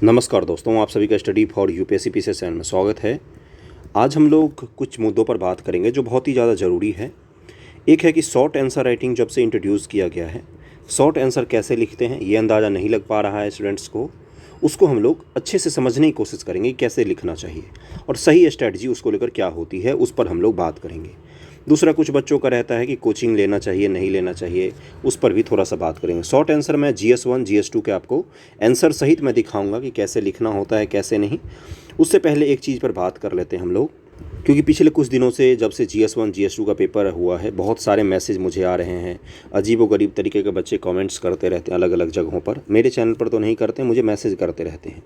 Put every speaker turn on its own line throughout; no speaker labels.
नमस्कार दोस्तों, आप सभी का study for UPSC PCS channel में स्वागत है। आज हम लोग कुछ मुद्दों पर बात करेंगे जो बहुत ही ज़्यादा ज़रूरी है। एक है कि शॉर्ट आंसर राइटिंग जब से इंट्रोड्यूस किया गया है, शॉर्ट आंसर कैसे लिखते हैं ये अंदाज़ा नहीं लग पा रहा है स्टूडेंट्स को। उसको हम लोग अच्छे से समझने की कोशिश करेंगे कि कैसे लिखना चाहिए और सही स्ट्रैटेजी उसको लेकर क्या होती है, उस पर हम लोग बात करेंगे। दूसरा, कुछ बच्चों का रहता है कि कोचिंग लेना चाहिए नहीं लेना चाहिए, उस पर भी थोड़ा सा बात करेंगे। शॉर्ट आंसर मैं GS1 GS2 के आपको आंसर सहित मैं दिखाऊंगा कि कैसे लिखना होता है कैसे नहीं। उससे पहले एक चीज़ पर बात कर लेते हैं हम लोग, क्योंकि पिछले कुछ दिनों से जब से GS1 GS2 का पेपर हुआ है, बहुत सारे मैसेज मुझे आ रहे हैं। अजीबोगरीब तरीके के बच्चे कमेंट्स करते रहते हैं अलग अलग जगहों पर, मेरे चैनल पर तो नहीं करते हैं, मुझे मैसेज करते रहते हैं।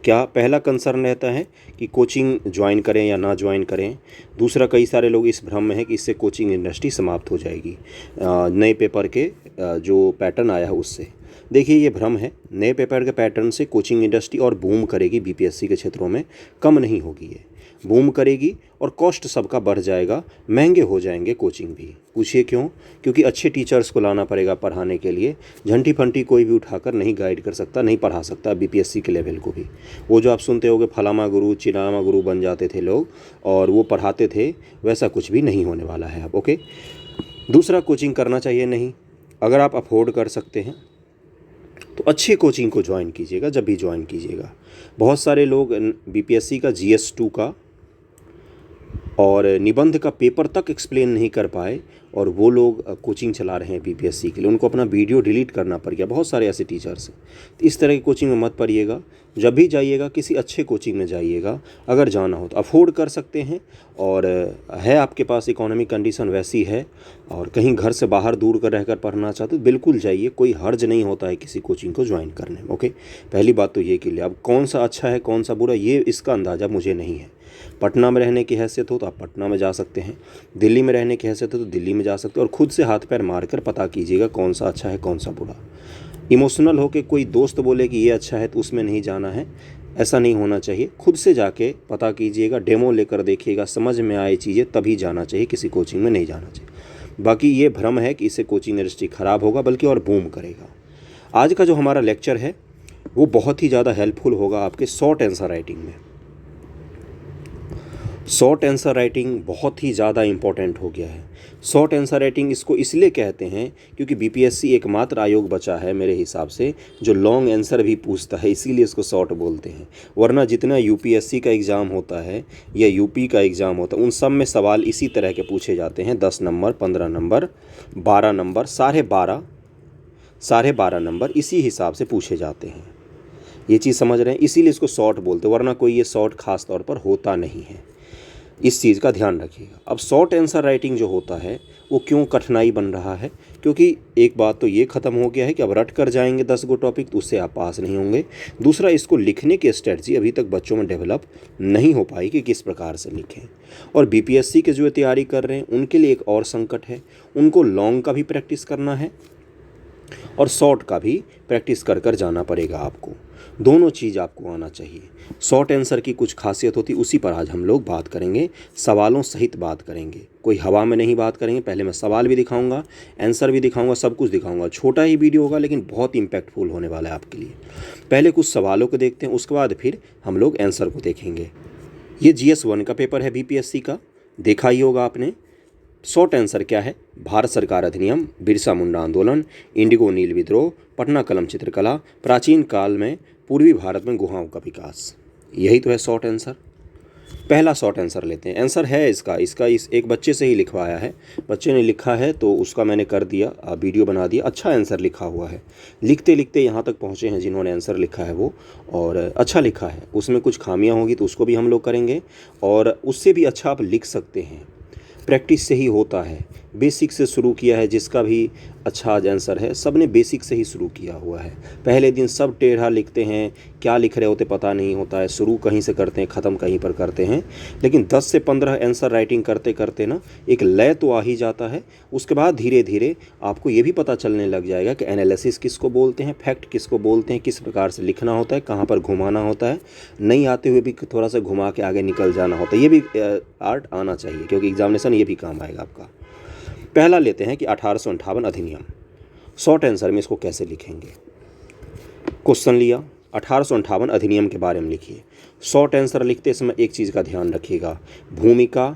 क्या पहला कंसर्न रहता है कि कोचिंग ज्वाइन करें या ना ज्वाइन करें। दूसरा, कई सारे लोग इस भ्रम में हैं कि इससे कोचिंग इंडस्ट्री समाप्त हो जाएगी नए पेपर के जो पैटर्न आया है उससे। देखिए, ये भ्रम है। नए पेपर के पैटर्न से कोचिंग इंडस्ट्री और बूम करेगी, BPSC के क्षेत्रों में कम नहीं होगी, ये बूम करेगी और कॉस्ट सबका बढ़ जाएगा, महंगे हो जाएंगे कोचिंग भी। पूछिए क्यों? क्योंकि अच्छे टीचर्स को लाना पड़ेगा पढ़ाने के लिए। झंटी फंटी कोई भी उठाकर नहीं गाइड कर सकता, नहीं पढ़ा सकता BPSC के लेवल को भी। वो जो आप सुनते होगे फलामा गुरु चिनामा गुरु बन जाते थे लोग और वो पढ़ाते थे, वैसा कुछ भी नहीं होने वाला है अब। ओके। दूसरा, कोचिंग करना चाहिए नहीं। अगर आप अफोर्ड कर सकते हैं तो अच्छी कोचिंग को ज्वाइन कीजिएगा जब भी ज्वाइन कीजिएगा। बहुत सारे लोग BPSC का GS2 का और निबंध का पेपर तक एक्सप्लेन नहीं कर पाए और वो लोग कोचिंग चला रहे हैं BPSC के लिए, उनको अपना वीडियो डिलीट करना पड़ गया। बहुत सारे ऐसे टीचर्स हैं। तो इस तरह की कोचिंग में मत पढ़िएगा। जब भी जाइएगा किसी अच्छे कोचिंग में जाइएगा। अगर जाना हो तो अफोर्ड कर सकते हैं और है आपके पास इकोनॉमिक कंडीशन वैसी है और कहीं घर से बाहर दूर कर रहकर पढ़ना चाहते तो बिल्कुल जाइए, कोई हर्ज नहीं होता है किसी कोचिंग को ज्वाइन करने में। ओके, पहली बात तो ये कि अब कौन सा अच्छा है कौन सा बुरा, ये इसका अंदाज़ा मुझे नहीं है। पटना में रहने की हैसियत हो तो आप पटना में जा सकते हैं, दिल्ली में रहने की हैसियत हो तो दिल्ली में जा सकते हैं, और खुद से हाथ पैर मार कर पता कीजिएगा कौन सा अच्छा है कौन सा बुरा। इमोशनल हो के कोई दोस्त बोले कि ये अच्छा है तो उसमें नहीं जाना है, ऐसा नहीं होना चाहिए। खुद से जाके पता कीजिएगा, डेमो लेकर देखिएगा, समझ में आए चीज़ें तभी जाना चाहिए, किसी कोचिंग में नहीं जाना चाहिए। बाकी ये भ्रम है कि इससे कोचिंग इंडस्ट्री ख़राब होगा, बल्कि और बूम करेगा। आज का जो हमारा लेक्चर है वो बहुत ही ज़्यादा हेल्पफुल होगा आपके शॉर्ट आंसर राइटिंग में। शॉर्ट आंसर राइटिंग बहुत ही ज़्यादा इम्पॉर्टेंट हो गया है। शॉर्ट आंसर राइटिंग इसको इसलिए कहते हैं क्योंकि BPSC एकमात्र आयोग बचा है मेरे हिसाब से जो लॉन्ग आंसर भी पूछता है, इसीलिए इसको शॉर्ट बोलते हैं। वरना जितना UPSC का एग्ज़ाम होता है या UP का एग्ज़ाम होता है, उन सब में सवाल इसी तरह के पूछे जाते हैं। 10 नंबर, 15 नंबर, 12 नंबर, 12.5 नंबर इसी हिसाब से पूछे जाते हैं। ये चीज़ समझ रहे हैं, इसीलिए इसको शॉर्ट बोलते हैं, वरना कोई ये शॉर्ट खास तौर पर होता नहीं है। इस चीज़ का ध्यान रखिएगा। अब शॉर्ट आंसर राइटिंग जो होता है वो क्यों कठिनाई बन रहा है? क्योंकि एक बात तो ये ख़त्म हो गया है कि अब रट कर जाएंगे 10 गो टॉपिक तो उससे आप पास नहीं होंगे। दूसरा, इसको लिखने की स्ट्रेटजी अभी तक बच्चों में डेवलप नहीं हो पाई कि किस प्रकार से लिखें। और BPSC के जो तैयारी कर रहे हैं उनके लिए एक और संकट है, उनको लॉन्ग का भी प्रैक्टिस करना है और शॉर्ट का भी प्रैक्टिस कर कर जाना पड़ेगा आपको। दोनों चीज़ आपको आना चाहिए। शॉर्ट आंसर की कुछ खासियत होती, उसी पर आज हम लोग बात करेंगे, सवालों सहित बात करेंगे। कोई हवा में नहीं बात करेंगे। पहले मैं सवाल भी दिखाऊंगा, आंसर भी दिखाऊंगा, सब कुछ दिखाऊंगा। छोटा ही वीडियो होगा लेकिन बहुत इम्पैक्टफुल होने वाला है आपके लिए। पहले कुछ सवालों को देखते हैं, उसके बाद फिर हम लोग आंसर को देखेंगे। ये GS1 का पेपर है BPSC का, देखा ही होगा आपने। शॉर्ट आंसर क्या है? भारत सरकार अधिनियम, बिरसा मुंडा आंदोलन, इंडिगो नील विद्रोह, पटना कलम चित्रकला, प्राचीन काल में पूर्वी भारत में गुहाओं का विकास। यही तो है शॉर्ट आंसर। पहला शॉर्ट आंसर लेते हैं। आंसर है इसका इस एक बच्चे से ही लिखवाया है, बच्चे ने लिखा है तो उसका मैंने कर दिया, वीडियो बना दिया। अच्छा आंसर लिखा हुआ है, लिखते लिखते यहाँ तक पहुँचे हैं जिन्होंने आंसर लिखा है वो, और अच्छा लिखा है। उसमें कुछ खामियाँ होगी तो उसको भी हम लोग करेंगे, और उससे भी अच्छा आप लिख सकते हैं। प्रैक्टिस से ही होता है। बेसिक से शुरू किया है, जिसका भी अच्छा आंसर है, सब ने बेसिक से ही शुरू किया हुआ है। पहले दिन सब टेढ़ा लिखते हैं, क्या लिख रहे होते पता नहीं होता है, शुरू कहीं से करते हैं ख़त्म कहीं पर करते हैं। लेकिन 10 से 15 आंसर राइटिंग करते करते ना एक लय तो आ ही जाता है। उसके बाद धीरे धीरे आपको ये भी पता चलने लग जाएगा कि एनालिसिस किसको बोलते हैं, फैक्ट किसको बोलते हैं, किस प्रकार से लिखना होता है, कहाँ पर घुमाना होता है। नहीं आते हुए भी थोड़ा सा घुमा के आगे निकल जाना होता है। ये भी आर्ट आना चाहिए, क्योंकि एग्जामिनेशन ये भी काम आएगा आपका। पहला लेते हैं कि 1858 अधिनियम। शॉर्ट आंसर में इसको कैसे लिखेंगे। क्वेश्चन लिया, 1858 अधिनियम के बारे में लिखिए। शॉर्ट आंसर लिखते समय एक चीज़ का ध्यान रखिएगा, भूमिका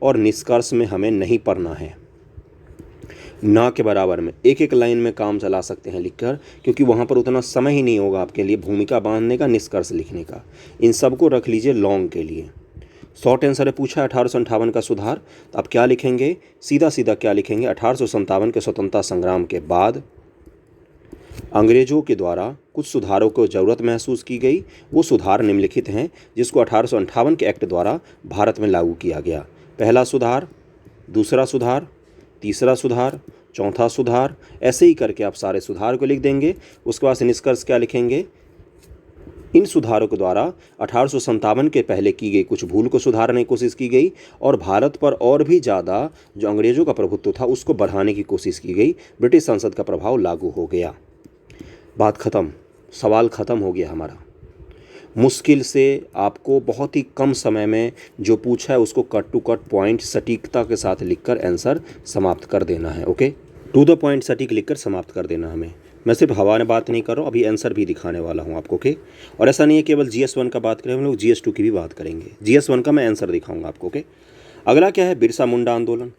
और निष्कर्ष में हमें नहीं पढ़ना है, ना के बराबर में एक एक लाइन में काम चला सकते हैं लिखकर, क्योंकि वहाँ पर उतना समय ही नहीं होगा आपके लिए भूमिका बांधने का, निष्कर्ष लिखने का। इन सब को रख लीजिए लॉन्ग के लिए। शॉर्ट आंसर है पूछा 1858 का सुधार, तो आप क्या लिखेंगे, सीधा सीधा क्या लिखेंगे, 1857 के स्वतंत्रता संग्राम के बाद अंग्रेजों के द्वारा कुछ सुधारों को ज़रूरत महसूस की गई। वो सुधार निम्नलिखित हैं जिसको 1858 के एक्ट द्वारा भारत में लागू किया गया। पहला सुधार, दूसरा सुधार, तीसरा सुधार, चौथा सुधार, ऐसे ही करके आप सारे सुधार को लिख देंगे। उसके बाद से निष्कर्ष क्या लिखेंगे, इन सुधारों के द्वारा 1857 के पहले की गई कुछ भूल को सुधारने की कोशिश की गई और भारत पर और भी ज़्यादा जो अंग्रेज़ों का प्रभुत्व था उसको बढ़ाने की कोशिश की गई। ब्रिटिश संसद का प्रभाव लागू हो गया। बात ख़त्म, सवाल ख़त्म हो गया हमारा। मुश्किल से आपको बहुत ही कम समय में जो पूछा है उसको कट टू कट पॉइंट सटीकता के साथ लिखकर आंसर समाप्त कर देना है। ओके, टू द पॉइंट सटीक लिखकर समाप्त कर देना हमें। मैं सिर्फ हवा में बात नहीं कर रहा हूँ, अभी आंसर भी दिखाने वाला हूँ आपको। ओके, और ऐसा नहीं है केवल GS1 का बात करें, हम लोग GS2 की भी बात करेंगे। GS1 का मैं आंसर दिखाऊंगा आपको। ओके, अगला क्या है, बिरसा मुंडा आंदोलन।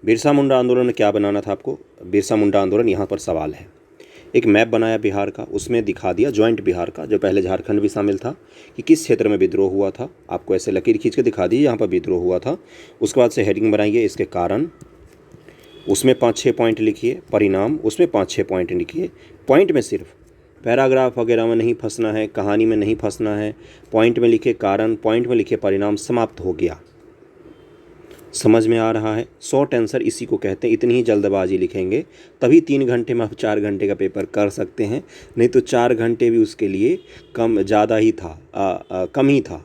बिरसा मुंडा आंदोलन में क्या बनाना था आपको, बिरसा मुंडा आंदोलन यहाँ पर सवाल है। एक मैप बनाया बिहार का, उसमें दिखा दिया जॉइंट बिहार का, जो पहले झारखंड भी शामिल था, कि किस क्षेत्र में विद्रोह हुआ था। आपको ऐसे लकीर खींच के दिखा दी यहाँ पर विद्रोह हुआ था। उसके बाद से हेडिंग बनाइए, इसके कारण, उसमें 5-6 पॉइंट लिखिए, परिणाम, उसमें 5-6 पॉइंट लिखिए। पॉइंट में सिर्फ पैराग्राफ वगैरह में नहीं फंसना है, कहानी में नहीं फंसना है। पॉइंट में लिखे कारण, पॉइंट में लिखे परिणाम, समाप्त हो गया। समझ में आ रहा है। शॉर्ट आंसर इसी को कहते हैं। इतनी ही जल्दबाजी लिखेंगे तभी 3 घंटे में आप 4 घंटे का पेपर कर सकते हैं, नहीं तो 4 घंटे भी उसके लिए ज़्यादा ही था, कम ही था।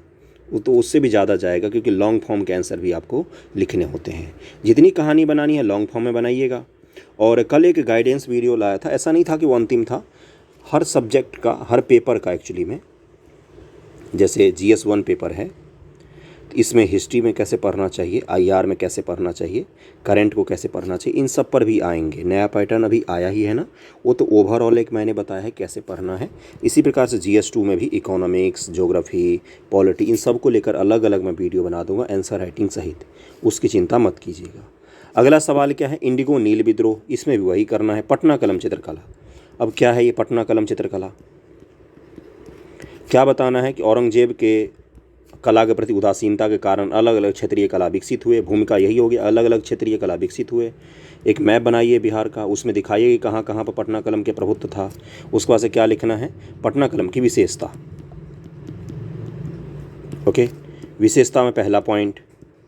वो तो उससे भी ज़्यादा जाएगा, क्योंकि लॉन्ग फॉर्म के आंसर भी आपको लिखने होते हैं। जितनी कहानी बनानी है लॉन्ग फॉर्म में बनाइएगा। और कल एक गाइडेंस वीडियो लाया था, ऐसा नहीं था कि वो अंतिम था, हर सब्जेक्ट का, हर पेपर का एक्चुअली में, जैसे GS1 पेपर है, इसमें हिस्ट्री में कैसे पढ़ना चाहिए, IR में कैसे पढ़ना चाहिए, करंट को कैसे पढ़ना चाहिए, इन सब पर भी आएंगे। नया पैटर्न अभी आया ही है ना, वो तो ओवरऑल एक मैंने बताया है कैसे पढ़ना है। इसी प्रकार से GS2 में भी इकोनॉमिक्स, ज्योग्राफी, पॉलिटी, इन सब को लेकर अलग अलग मैं वीडियो बना दूंगा आंसर राइटिंग सहित, उसकी चिंता मत कीजिएगा। अगला सवाल क्या है, इंडिगो नील विद्रोह, इसमें भी वही करना है। पटना कलम चित्रकला, अब क्या है ये पटना कलम चित्रकला, क्या बताना है कि औरंगजेब के कला के प्रति उदासीनता के कारण अलग अलग क्षेत्रीय कला विकसित हुए। भूमिका यही होगी, अलग अलग क्षेत्रीय कला विकसित हुए। एक मैप बनाइए बिहार का, उसमें दिखाइए कि कहाँ कहाँ पर पटना कलम के प्रभुत्व था। उसके बाद से क्या लिखना है, पटना कलम की विशेषता। ओके, विशेषता में पहला पॉइंट,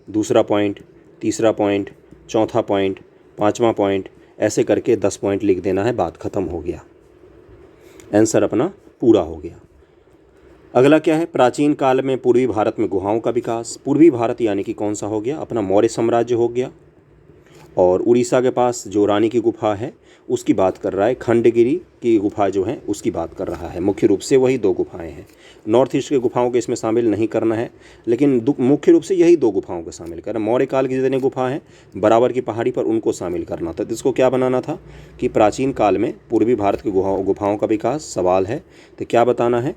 दूसरा पॉइंट, तीसरा पॉइंट, चौथा पॉइंट, पाँचवा पॉइंट, ऐसे करके 10 पॉइंट लिख देना है। बात खत्म हो गया, आंसर अपना पूरा हो गया। अगला क्या है, प्राचीन काल में पूर्वी भारत में गुहाओं का विकास। पूर्वी भारत यानी कि कौन सा हो गया, अपना मौर्य साम्राज्य हो गया। और उड़ीसा के पास जो रानी की गुफा है उसकी बात कर रहा है, खंडगिरी की गुफा जो है उसकी बात कर रहा है। मुख्य रूप से वही 2 गुफाएं हैं। नॉर्थ ईस्ट के गुफाओं को इसमें शामिल नहीं करना है, लेकिन मुख्य रूप से यही 2 गुफाओं को शामिल करना। मौर्य काल की जितने गुफा हैं बराबर की पहाड़ी पर, उनको शामिल करना था। तो इसको क्या बनाना था कि प्राचीन काल में पूर्वी भारत की गुफाओं का विकास सवाल है। तो क्या बताना है,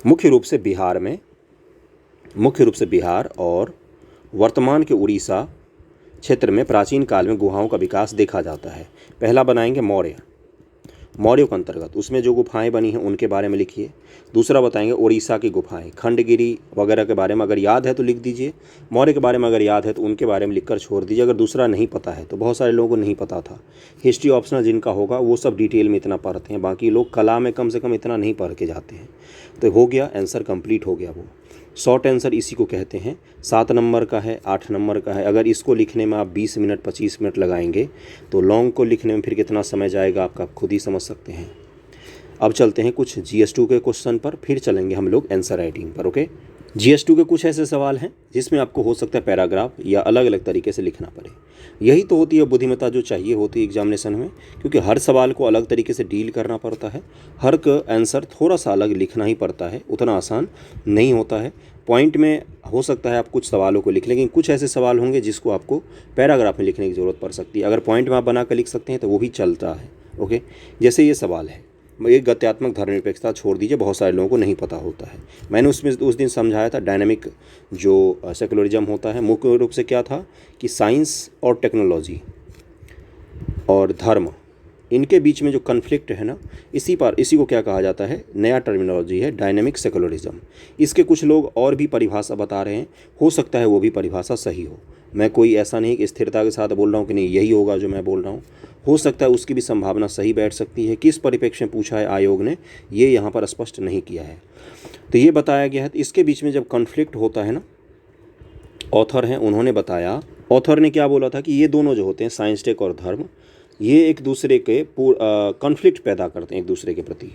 मुख्य रूप से बिहार और वर्तमान के उड़ीसा क्षेत्र में प्राचीन काल में गुहाओं का विकास देखा जाता है। पहला बनाएंगे मौर्य के अंतर्गत उसमें जो गुफाएं बनी हैं उनके बारे में लिखिए। दूसरा बताएंगे उड़ीसा की गुफाएं, खंडगिरी वगैरह के बारे में अगर याद है तो लिख दीजिए। मौर्य के बारे में अगर याद है तो उनके बारे में लिखकर छोड़ दीजिए। अगर दूसरा नहीं पता है तो बहुत सारे लोगों को नहीं पता था, हिस्ट्री ऑप्शनल जिनका होगा वो सब डिटेल में इतना पढ़ते हैं, बाकी लोग कला में कम से कम इतना नहीं पढ़ के जाते हैं। तो हो गया, आंसर कंप्लीट हो गया। वो शॉर्ट आंसर इसी को कहते हैं। 7 नंबर का है, 8 नंबर का है। अगर इसको लिखने में आप 20 मिनट 25 मिनट लगाएंगे तो लॉन्ग को लिखने में फिर कितना समय जाएगा आपका, आप खुद ही समझ सकते हैं। अब चलते हैं कुछ GS2 के क्वेश्चन पर, फिर चलेंगे हम लोग आंसर राइटिंग पर। ओके, GS2 के कुछ ऐसे सवाल हैं जिसमें आपको हो सकता है पैराग्राफ या अलग अलग तरीके से लिखना पड़े। यही तो होती है बुद्धिमत्ता जो चाहिए होती है एग्जामिनेशन में, क्योंकि हर सवाल को अलग तरीके से डील करना पड़ता है। हर आंसर थोड़ा सा अलग लिखना ही पड़ता है, उतना आसान नहीं होता है। पॉइंट में हो सकता है आप कुछ सवालों को लिख, लेकिन कुछ ऐसे सवाल होंगे जिसको आपको पैराग्राफ में लिखने की ज़रूरत पड़ सकती है। अगर पॉइंट में आप बना कर लिख सकते हैं तो वो भी चलता है। ओके, जैसे ये सवाल है, ये गत्यात्मक धर्मनिरपेक्षता छोड़ दीजिए, बहुत सारे लोगों को नहीं पता होता है। मैंने उसमें उस दिन समझाया था डायनामिक जो सेकुलरिज्म होता है मुख्य रूप से क्या था कि साइंस और टेक्नोलॉजी और धर्म, इनके बीच में जो कन्फ्लिक्ट है ना, इसी को क्या कहा जाता है, नया टर्मिनोलॉजी है डायनामिक सेकुलरिज्म। इसके कुछ लोग और भी परिभाषा बता रहे हैं, हो सकता है वो भी परिभाषा सही हो। मैं कोई ऐसा नहीं कि स्थिरता के साथ बोल रहा हूँ कि नहीं यही होगा जो मैं बोल रहा हूँ, हो सकता है उसकी भी संभावना सही बैठ सकती है। किस परिप्रेक्ष्य में पूछा है आयोग ने, ये यहाँ पर स्पष्ट नहीं किया है। तो ये बताया गया है। तो इसके बीच में जब कॉन्फ्लिक्ट होता है ना, ऑथर हैं उन्होंने बताया, ऑथर ने क्या बोला था कि ये दोनों जो होते हैं साइंस टेक और धर्म, ये एक दूसरे के कॉन्फ्लिक्ट पैदा करते हैं, एक दूसरे के प्रति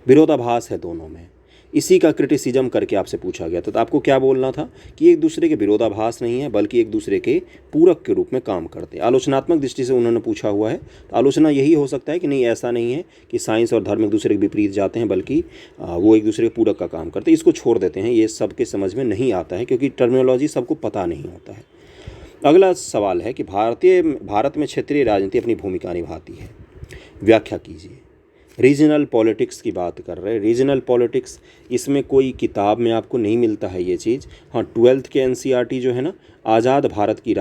विरोधाभास है दोनों में। इसी का क्रिटिसिज्म करके आपसे पूछा गया था। तो आपको क्या बोलना था कि एक दूसरे के विरोधाभास नहीं है बल्कि एक दूसरे के पूरक के रूप में काम करते हैं। आलोचनात्मक दृष्टि से उन्होंने पूछा हुआ है, तो आलोचना यही हो सकता है कि नहीं ऐसा नहीं है कि साइंस और धर्म एक दूसरे के विपरीत जाते हैं, बल्कि वो एक दूसरे के पूरक का काम करते हैं। इसको छोड़ देते हैं, ये सबके समझ में नहीं आता है क्योंकि टर्मिनोलॉजी सबको पता नहीं होता है। अगला सवाल है कि भारत में क्षेत्रीय राजनीति अपनी भूमिका निभाती है, व्याख्या कीजिए। रीजनल पॉलिटिक्स की बात कर रहे हैं। रीजनल पॉलिटिक्स, इसमें कोई किताब में आपको नहीं मिलता है ये चीज़। हाँ, 12th के एनसीईआरटी जो है ना, आज़ाद भारत की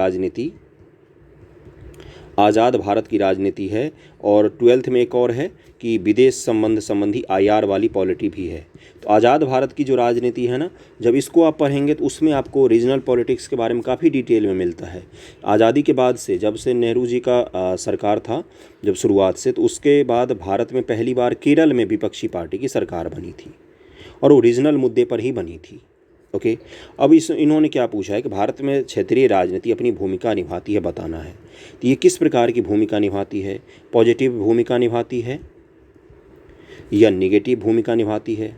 राजनीति है। और 12th में एक और है कि विदेश संबंध संबंधी आईआर वाली पॉलिटी भी है। तो आज़ाद भारत की जो राजनीति है ना, जब इसको आप पढ़ेंगे तो उसमें आपको रीजनल पॉलिटिक्स के बारे में काफ़ी डिटेल में मिलता है। आज़ादी के बाद से, जब से नेहरू जी का सरकार था जब शुरुआत से, तो उसके बाद भारत में पहली बार केरल में विपक्षी पार्टी की सरकार बनी थी और वो रीजनल मुद्दे पर ही बनी थी। ओके, अब इन्होंने क्या पूछा है कि भारत में क्षेत्रीय राजनीति अपनी भूमिका निभाती है, बताना है। तो ये किस प्रकार की भूमिका निभाती है, पॉजिटिव भूमिका निभाती है या नेगेटिव भूमिका निभाती है।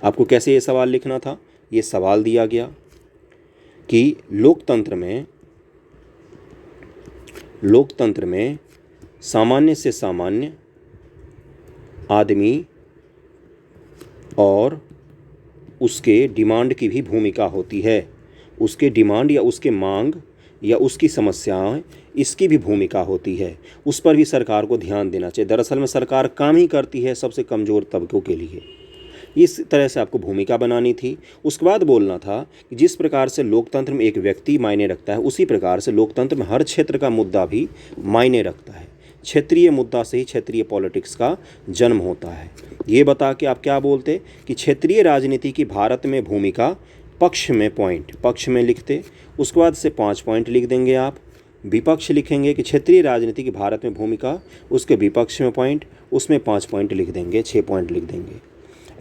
आपको कैसे ये सवाल लिखना था, ये सवाल दिया गया कि लोकतंत्र में सामान्य से सामान्य आदमी और उसके डिमांड की भी भूमिका होती है। उसके डिमांड या उसके मांग या उसकी समस्याएं, इसकी भी भूमिका होती है। उस पर भी सरकार को ध्यान देना चाहिए। दरअसल में सरकार काम ही करती है सबसे कमज़ोर तबकों के लिए। इस तरह से आपको भूमिका बनानी थी। उसके बाद बोलना था कि जिस प्रकार से लोकतंत्र में एक व्यक्ति मायने रखता है, उसी प्रकार से लोकतंत्र में हर क्षेत्र का मुद्दा भी मायने रखता है। क्षेत्रीय मुद्दा से ही क्षेत्रीय पॉलिटिक्स का जन्म होता है। ये बता के आप क्या बोलते कि क्षेत्रीय राजनीति की भारत में भूमिका, पक्ष में लिखते। उसके बाद से 5 पॉइंट लिख देंगे आप। विपक्ष लिखेंगे कि क्षेत्रीय राजनीति की भारत में भूमिका, उसके विपक्ष में पॉइंट, उसमें 5 पॉइंट लिख देंगे, 6 पॉइंट लिख देंगे।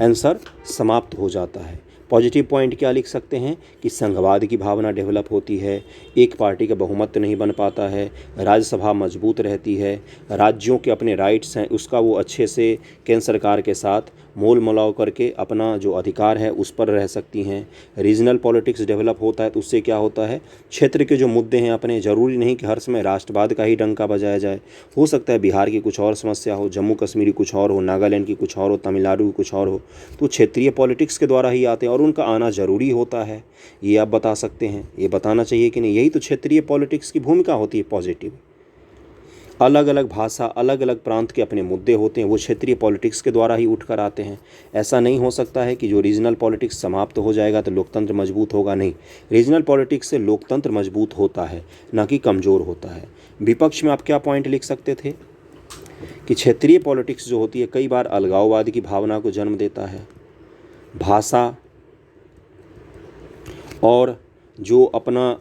आंसर समाप्त हो जाता है। पॉजिटिव पॉइंट क्या लिख सकते हैं कि संघवाद की भावना डेवलप होती है, एक पार्टी का बहुमत नहीं बन पाता है, राज्यसभा मजबूत रहती है, राज्यों के अपने राइट्स हैं उसका वो अच्छे से केंद्र सरकार के साथ मोल मलाव करके अपना जो अधिकार है उस पर रह सकती हैं। रीजनल पॉलिटिक्स डेवलप होता है तो उससे क्या होता है, क्षेत्र के जो मुद्दे हैं अपने, ज़रूरी नहीं कि हर समय राष्ट्रवाद का ही डंका बजाया जाए। हो सकता है बिहार की कुछ और समस्या हो, जम्मू कश्मीर की कुछ और हो, नागालैंड की कुछ और हो, तमिलनाडु की कुछ और हो, तो क्षेत्रीय पॉलिटिक्स के द्वारा ही आते हैं और उनका आना ज़रूरी होता है। ये आप बता सकते हैं, ये बताना चाहिए कि नहीं। यही तो क्षेत्रीय पॉलिटिक्स की भूमिका होती है, पॉजिटिव। अलग अलग भाषा, अलग अलग प्रांत के अपने मुद्दे होते हैं, वो क्षेत्रीय पॉलिटिक्स के द्वारा ही उठकर आते हैं। ऐसा नहीं हो सकता है कि जो रीजनल पॉलिटिक्स समाप्त हो जाएगा तो लोकतंत्र मजबूत होगा, नहीं। रीजनल पॉलिटिक्स से लोकतंत्र मजबूत होता है, ना कि कमज़ोर होता है। विपक्ष में आप क्या पॉइंट लिख सकते थे कि क्षेत्रीय पॉलिटिक्स जो होती है कई बार अलगाववाद की भावना को जन्म देता है। भाषा और जो अपना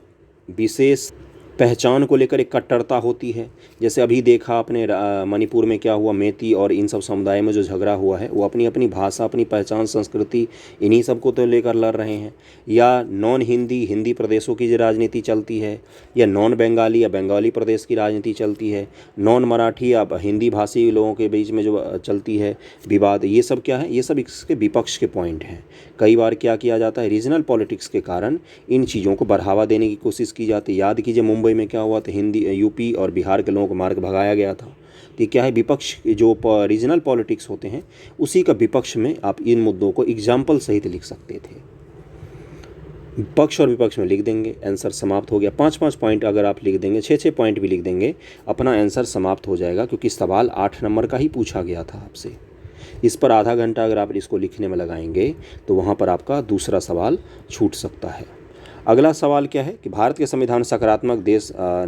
विशेष पहचान को लेकर एक कट्टरता होती है। जैसे अभी देखा आपने मणिपुर में क्या हुआ, मेती और इन सब समुदाय में जो झगड़ा हुआ है, वो अपनी अपनी भाषा, अपनी पहचान, संस्कृति, इन्हीं सब को तो लेकर लड़ रहे हैं। या नॉन हिंदी प्रदेशों की जो राजनीति चलती है, या नॉन बंगाली या बंगाली प्रदेश की राजनीति चलती है, नॉन मराठी या हिंदी भाषी लोगों के बीच में जो चलती है विवाद, ये सब क्या है, ये सब इसके विपक्ष के पॉइंट हैं। कई बार क्या किया जाता है, रीजनल पॉलिटिक्स के कारण इन चीज़ों को बढ़ावा देने की कोशिश की जाती है। याद कीजिए मुंबई में क्या हुआ था, यूपी और बिहार के लोगों को मार के भगाया गया था। तो क्या है, विपक्ष जो रीजनल पॉलिटिक्स होते हैं उसी का विपक्ष में आप इन मुद्दों को एग्जाम्पल सहित लिख सकते थे। पक्ष और विपक्ष में लिख देंगे, आंसर समाप्त हो गया। 5-5 पॉइंट अगर आप लिख देंगे, 6-6 पॉइंट भी लिख देंगे, अपना आंसर समाप्त हो जाएगा, क्योंकि सवाल 8 नंबर का ही पूछा गया था आपसे। इस पर आधा घंटा अगर आप इसको लिखने में लगाएंगे तो वहाँ पर आपका दूसरा सवाल छूट सकता है। अगला सवाल क्या है कि भारत के संविधान सकारात्मक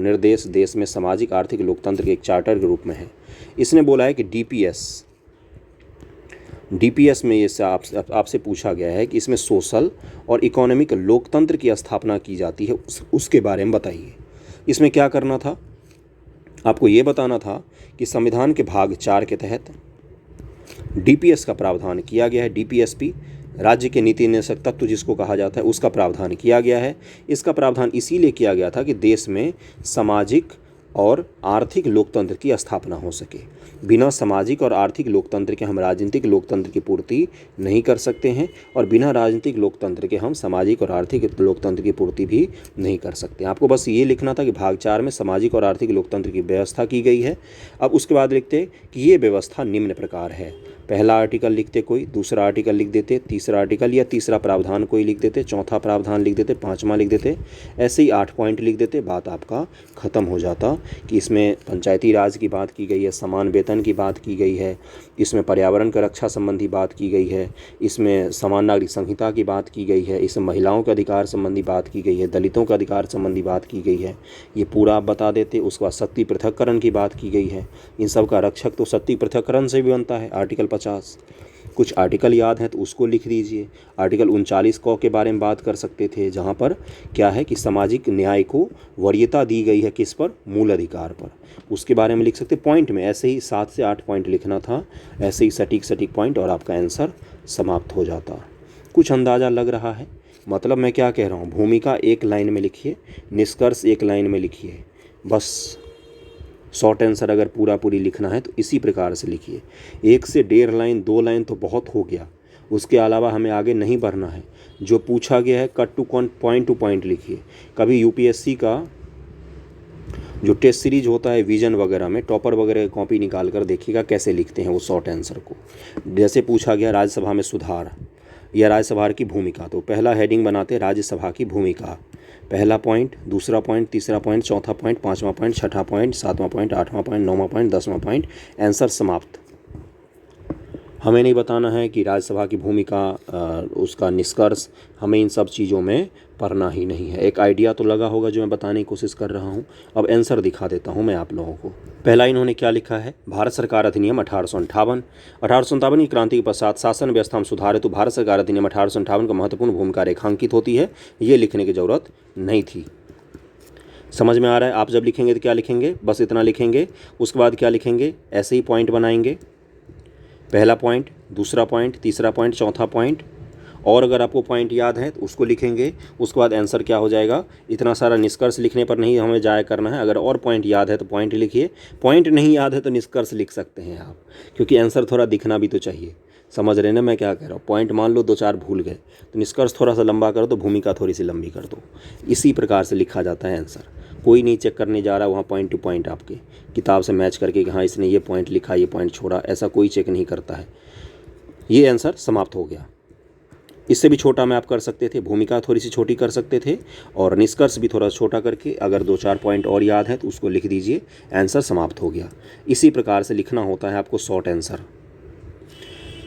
निर्देश देश में सामाजिक आर्थिक लोकतंत्र के एक चार्टर के रूप में है। इसने बोला है कि डीपीएस में ये आपसे पूछा गया है कि इसमें सोशल और इकोनॉमिक लोकतंत्र की स्थापना की जाती है, उसके बारे में बताइए। इसमें क्या करना था, आपको ये बताना था कि संविधान के भाग 4 के तहत डीपीएस का प्रावधान किया गया है। डीपीएसपी राज्य के नीति निर्देशक तत्व जिसको कहा जाता है, उसका प्रावधान किया गया है। इसका प्रावधान इसीलिए किया गया था कि देश में सामाजिक और आर्थिक लोकतंत्र की स्थापना हो सके। बिना सामाजिक और आर्थिक लोकतंत्र के हम राजनीतिक लोकतंत्र की पूर्ति नहीं कर सकते हैं, और बिना राजनीतिक लोकतंत्र के हम सामाजिक और आर्थिक लोकतंत्र की पूर्ति भी नहीं कर सकते। आपको बस ये लिखना था कि भाग 4 में सामाजिक और आर्थिक लोकतंत्र की व्यवस्था की गई है। अब उसके बाद लिखते कि ये व्यवस्था निम्न प्रकार है। पहला आर्टिकल लिखते कोई, दूसरा आर्टिकल लिख देते, तीसरा आर्टिकल या तीसरा प्रावधान कोई लिख देते, चौथा प्रावधान लिख देते, पाँचवा लिख देते, ऐसे ही 8 पॉइंट लिख देते, बात आपका ख़त्म हो जाता कि इसमें पंचायती राज की बात की गई है, समान वेतन की बात की गई है, इसमें पर्यावरण की रक्षा संबंधी बात की गई है, इसमें समान नागरिक संहिता की बात की गई है, इसमें महिलाओं के अधिकार संबंधी बात की गई है, दलितों के अधिकार संबंधी बात की गई है। ये पूरा आप बता देते। उसके बाद शक्ति पृथक्करण की बात की गई है। इन सब का रक्षक तो शक्ति पृथक्करण से भी बनता है, आर्टिकल 50। कुछ आर्टिकल याद है तो उसको लिख दीजिए। आर्टिकल 39 क के बारे में बात कर सकते थे, जहाँ पर क्या है कि सामाजिक न्याय को वरीयता दी गई है, किस पर, मूल अधिकार पर, उसके बारे में लिख सकते। पॉइंट में ऐसे ही 7 से 8 पॉइंट लिखना था, ऐसे ही सटीक पॉइंट, और आपका आंसर समाप्त हो जाता। कुछ अंदाज़ा लग रहा है मतलब मैं क्या कह रहा हूँ। भूमिका 1 लाइन में लिखिए, निष्कर्ष 1 लाइन में लिखिए, बस। शॉर्ट आंसर अगर पूरी लिखना है तो इसी प्रकार से लिखिए। 1 से 1.5 लाइन 2 लाइन तो बहुत हो गया, उसके अलावा हमें आगे नहीं बढ़ना है। जो पूछा गया है कट टू पॉइंट लिखिए। कभी यूपीएससी का जो टेस्ट सीरीज होता है विजन वगैरह में, टॉपर वगैरह कॉपी निकाल कर देखिएगा कैसे लिखते हैं वो शॉर्ट आंसर को। जैसे पूछा गया राज्यसभा में सुधार या राज्यसभा की भूमिका, तो पहला हेडिंग बनाते राज्यसभा की भूमिका, पहला पॉइंट, दूसरा पॉइंट, तीसरा पॉइंट, चौथा पॉइंट, पाँचवा पॉइंट, छठा पॉइंट, सातवां पॉइंट, आठवां पॉइंट, नौवां पॉइंट, 10वां पॉइंट, आंसर समाप्त। हमें नहीं बताना है कि राज्यसभा की भूमिका, उसका निष्कर्ष, हमें इन सब चीज़ों में पढ़ना ही नहीं है। एक आइडिया तो लगा होगा जो मैं बताने की कोशिश कर रहा हूँ। अब आंसर दिखा देता हूँ मैं आप लोगों को। पहला इन्होंने क्या लिखा है, भारत सरकार अधिनियम 1858 की क्रांति के पश्चात शासन व्यवस्था में सुधार हेतु भारत सरकार अधिनियम 1858 का महत्वपूर्ण भूमिका रेखांकित होती है। ये लिखने की ज़रूरत नहीं थी। समझ में आ रहा है। आप जब लिखेंगे तो क्या लिखेंगे, बस इतना लिखेंगे। उसके बाद क्या लिखेंगे, ऐसे ही पॉइंट बनाएंगे, पहला पॉइंट, दूसरा पॉइंट, तीसरा पॉइंट, चौथा पॉइंट, और अगर आपको पॉइंट याद है तो उसको लिखेंगे। उसके बाद आंसर क्या हो जाएगा। इतना सारा निष्कर्ष लिखने पर नहीं हमें जाया करना है। अगर और पॉइंट याद है तो पॉइंट लिखिए, पॉइंट नहीं याद है तो निष्कर्ष लिख सकते हैं आप, क्योंकि आंसर थोड़ा दिखना भी तो चाहिए। समझ रहे ना मैं क्या कह रहा हूँ। पॉइंट मान लो 2-4 भूल गए तो निष्कर्ष थोड़ा सा लंबा कर दो, भूमिका थोड़ी सी लंबी कर दो। इसी प्रकार से लिखा जाता है आंसर। कोई नहीं चेक करने जा रहा वहाँ पॉइंट टू पॉइंट आपके किताब से मैच करके कि हाँ इसने ये पॉइंट लिखा, ये पॉइंट छोड़ा, ऐसा कोई चेक नहीं करता है। ये आंसर समाप्त हो गया। इससे भी छोटा में आप कर सकते थे, भूमिका थोड़ी सी छोटी कर सकते थे, और निष्कर्ष भी थोड़ा छोटा करके अगर 2-4 पॉइंट और याद है तो उसको लिख दीजिए। आंसर समाप्त हो गया। इसी प्रकार से लिखना होता है आपको शॉर्ट आंसर।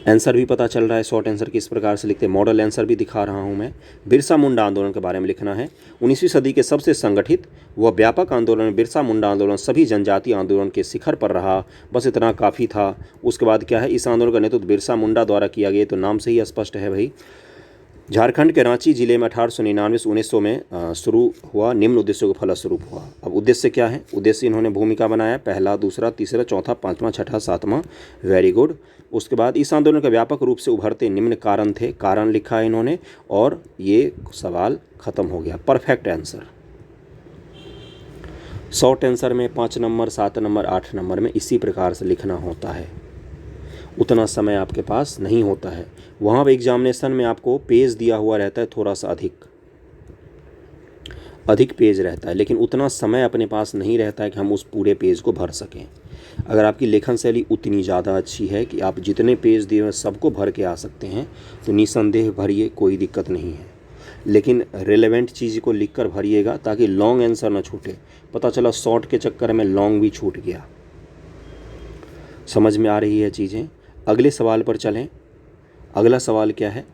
आंसर भी पता चल रहा है शॉर्ट आंसर किस प्रकार से लिखते हैं। मॉडल आंसर भी दिखा रहा हूं मैं। बिरसा मुंडा आंदोलन के बारे में लिखना है। 19वीं सदी के सबसे संगठित व व्यापक आंदोलन बिरसा मुंडा आंदोलन सभी जनजातीय आंदोलन के शिखर पर रहा। बस इतना काफ़ी था। उसके बाद क्या है, इस आंदोलन का नेतृत्व बिरसा मुंडा द्वारा किया गया, तो नाम से ही स्पष्ट है भाई। झारखंड के रांची जिले में 1899 से 1900 में शुरू हुआ, निम्न उद्देश्यों के फलस्वरूप हुआ। अब उद्देश्य क्या है, उद्देश्य इन्होंने भूमिका बनाया, पहला, दूसरा, तीसरा, चौथा, पाँचवां, छठा, सातवां, वेरी गुड। उसके बाद इस आंदोलन का व्यापक रूप से उभरते निम्न कारण थे, कारण लिखा है इन्होंने, और ये सवाल खत्म हो गया। Perfect answer. शॉर्ट आंसर में 5 नंबर, 7 नंबर, 8 नंबर में इसी प्रकार से लिखना होता है। उतना समय आपके पास नहीं होता है। वहाँ पर एग्जामिनेशन में आपको पेज दिया हुआ रहता है, थोड़ा सा अधिक पेज रहता है, लेकिन उतना समय अपने पास नहीं रहता है कि हम उस पूरे पेज को भर सकें। अगर आपकी लेखन शैली उतनी ज़्यादा अच्छी है कि आप जितने पेज दिए हैं सबको भर के आ सकते हैं, तो निसंदेह भरिए, कोई दिक्कत नहीं है। लेकिन रिलेवेंट चीज़ को लिख कर भरिएगा ताकि लॉन्ग आंसर ना छूटे। पता चला शॉर्ट के चक्कर में लॉन्ग भी छूट गया। समझ में आ रही है चीज़ें। अगले सवाल पर चलें। अगला सवाल क्या है,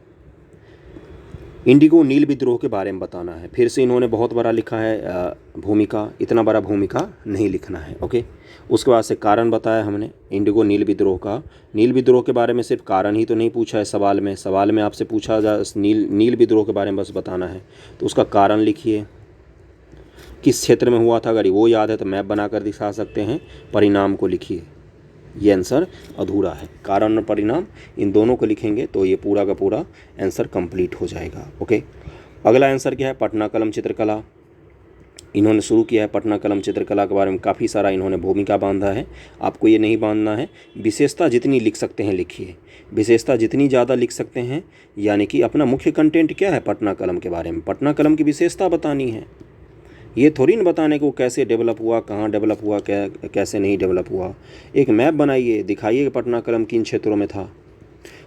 इंडिगो नील विद्रोह के बारे में बताना है। फिर से इन्होंने बहुत बड़ा लिखा है भूमिका, इतना बड़ा भूमिका नहीं लिखना है। ओके, उसके बाद से कारण बताया हमने इंडिगो नील विद्रोह का। नील विद्रोह के बारे में सिर्फ कारण ही तो नहीं पूछा है सवाल में आपसे पूछा जा नील विद्रोह के बारे में बस बताना है, तो उसका कारण लिखिए, किस क्षेत्र में हुआ था, अगर वो याद है तो मैप बनाकर दिखा सकते हैं, परिणाम को लिखिए। ये आंसर अधूरा है, कारण और परिणाम इन दोनों को लिखेंगे तो ये पूरा का पूरा आंसर कंप्लीट हो जाएगा। ओके, अगला आंसर क्या है, पटना कलम चित्रकला। इन्होंने शुरू किया है पटना कलम चित्रकला के बारे में, काफ़ी सारा इन्होंने भूमिका बांधा है। आपको ये नहीं बांधना है, विशेषता जितनी लिख सकते हैं लिखिए, विशेषता जितनी ज़्यादा लिख सकते हैं, यानी कि अपना मुख्य कंटेंट क्या है पटना कलम के बारे में, पटना कलम की विशेषता बतानी है। ये थोड़ी न बताने को कैसे डेवलप हुआ, कहाँ डेवलप हुआ, कैसे नहीं डेवलप हुआ। एक मैप बनाइए, दिखाइए कि पटना कलम किन क्षेत्रों में था,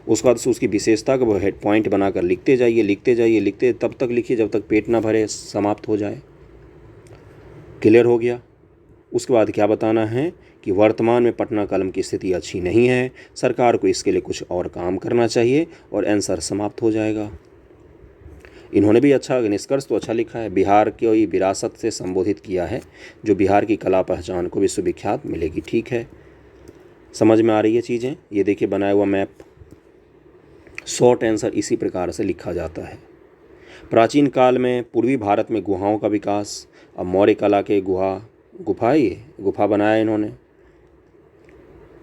उसके बाद से उसकी विशेषता को हेड पॉइंट बनाकर लिखते जाइए, लिखते तब तक लिखिए जब तक पेट ना भरे, समाप्त हो जाए। क्लियर हो गया। उसके बाद क्या बताना है कि वर्तमान में पटना कलम की स्थिति अच्छी नहीं है, सरकार को इसके लिए कुछ और काम करना चाहिए, और आंसर समाप्त हो जाएगा। इन्होंने भी अच्छा निष्कर्ष तो अच्छा लिखा है, बिहार की विरासत से संबोधित किया है, जो बिहार की कला पहचान को विश्वविख्यात मिलेगी। ठीक है, समझ में आ रही है चीज़ें। ये देखिए बनाया हुआ मैप, शॉर्ट आंसर इसी प्रकार से लिखा जाता है। प्राचीन काल में पूर्वी भारत में गुहाओं का विकास, अब मौर्य कला के गुफा बनाया इन्होंने।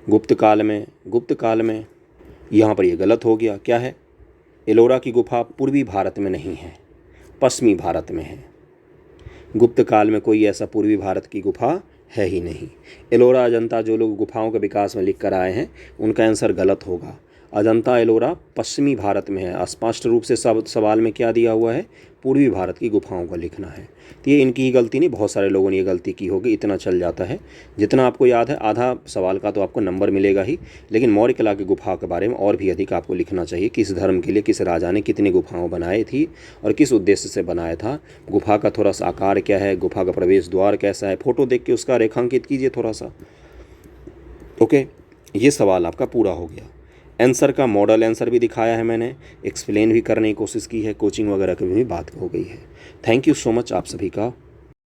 गुप्त काल में यहाँ पर ये गलत हो गया, क्या है, एलोरा की गुफा पूर्वी भारत में नहीं है, पश्चिमी भारत में है। गुप्त काल में कोई ऐसा पूर्वी भारत की गुफा है ही नहीं। एलोरा अजंता जो लोग गुफाओं के विकास में लिख कर आए हैं उनका आंसर गलत होगा। अजंता एलोरा पश्चिमी भारत में है। स्पष्ट रूप से सवाल में क्या दिया हुआ है, पूर्वी भारत की गुफाओं का लिखना है। तो ये इनकी ही गलती नहीं, बहुत सारे लोगों ने ये गलती की होगी, इतना चल जाता है। जितना आपको याद है, आधा सवाल का तो आपको नंबर मिलेगा ही, लेकिन मौर्य कला की गुफा के बारे में और भी अधिक आपको लिखना चाहिए। किस धर्म के लिए किस राजा ने कितनी गुफाओं बनाई थी और किस उद्देश्य से बनाया था, गुफा का थोड़ा सा आकार क्या है, गुफा का प्रवेश द्वार कैसा है, फोटो देख के उसका रेखांकित कीजिए थोड़ा सा। ओके, ये सवाल आपका पूरा हो गया। आंसर का मॉडल आंसर भी दिखाया है मैंने, एक्सप्लेन भी करने की कोशिश की है, कोचिंग वगैरह की भी बात हो गई है। थैंक यू सो मच आप सभी का।